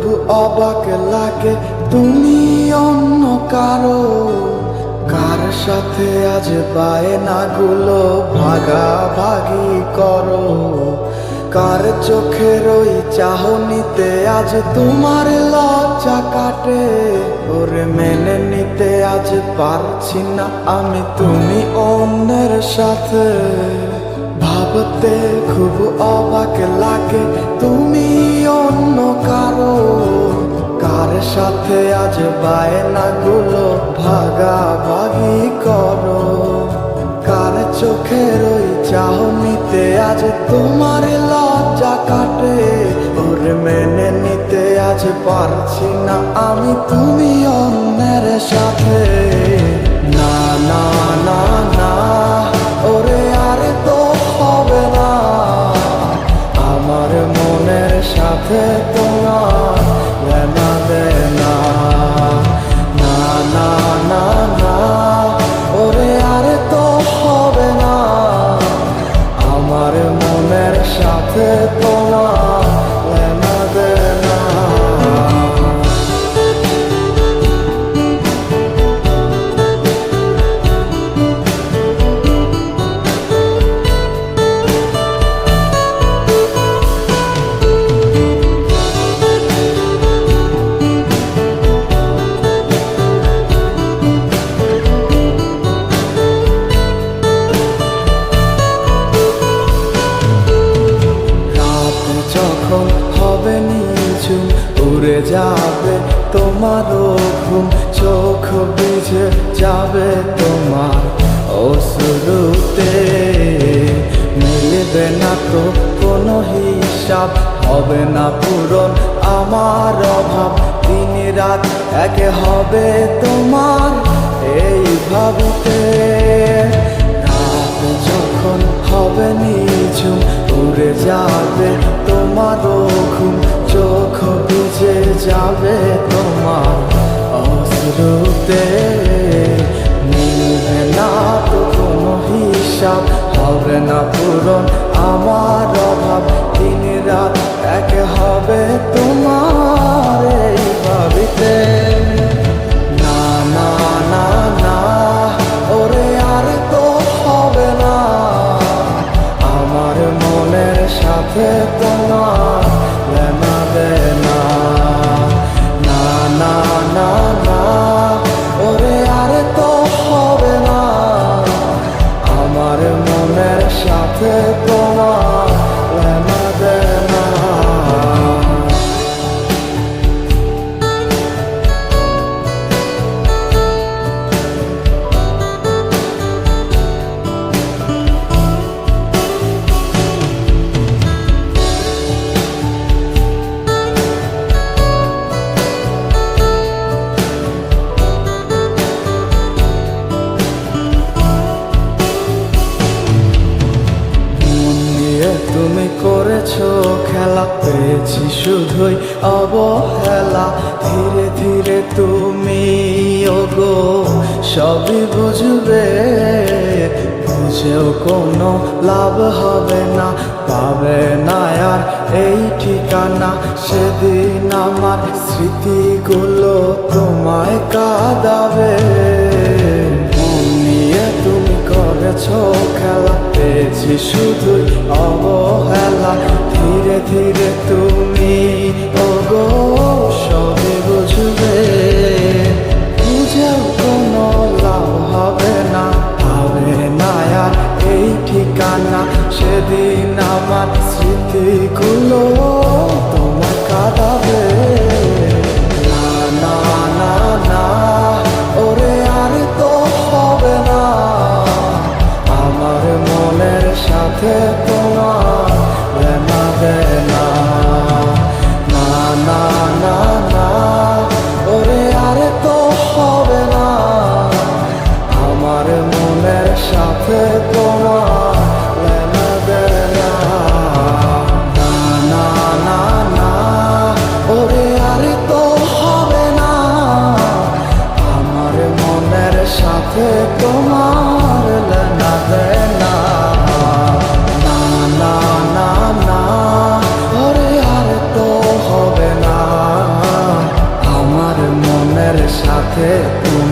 খুব অবাক লাগে তুমি অন্য কারো, কার সাথে আজ বায়নাগুলো ভাগাভাগি করো। কার চোখের ওই চাহনিতে আজ তোমার লজ্জা কাটে। ওরে মেনে নিতে আজ পারছি না আমি তুমি অন্যের সাথে। ভাবতে খুব অবাক লাগে তুমি অন্য কারো, কার সাথে আজ বায়নাগুলো ভাগাভাগি করো। কার চোখের ওই চাহনিতে আজ তোমার লজ্জা কাটে। ওরে মেনে নিতে আজ পারছি না আমি তুমি অন্যের সাথে। না না না না ওরে আরে তো হবে না, আমার মনের সাথে তোমার লেনা দেনা। না না না না ওরে আরে তো হবে না, আমার মনের সাথে তোমার লেনা দেনা। যখন হবে নিঝুম উড়ে যাবে তোমারও ঘুম, চোখ ভিজে যাবে তোমার অশ্রুতে। মিলবে না তো কোনো হিসাব, হবে না পূরণ আমার অভাব। দিন রাত একে হবে তোমার এই ভাবিতে। রাত যখন হবে নিঝুম উড়ে যাবে তোমারও ঘুম, চোখ ভিজে যাবে তোমার অশ্রুতে। মিলবে না তো কোনো হিসাব, হবে না পূরণ আমার অভাব। দিন রাত এক হবে তোমার এই ভাবিতে। না না না না ওরে আর তো হবে না, আমার মনের সাথে তোমার লেনা দেনা। না না না না ওরে আর তো হবে না, আমার মনের সাথে তোমার লেনা দেনা। তুমি করেছো খেলা, পেয়েছি শুধুই অবহেলা। ধীরে ধীরে তুমি ওগো সবই বুঝবে, বুঝেও কোনো লাভ হবে না, পাবে না আর এই ঠিকানা। সেদিন আমার স্মৃতিগুলো তোমায় কাঁদাবে। মন নিয়ে তুমি করেছো খেলা, পেয়েছি শুধুই অবহেলা। ধীরে ধীরে তুমি ওগো সবই বুঝবে, বুঝেও কোনো লাভ হবে না, পাবে না আর এই ঠিকানা। সেদিন আমার স্মৃতিগুলো তোমার কাঁদাবে। না না না না ওরে আর তো হবে না, আমার মনের সাথে তোমার লেনা দেনা। না না সাথে তুমি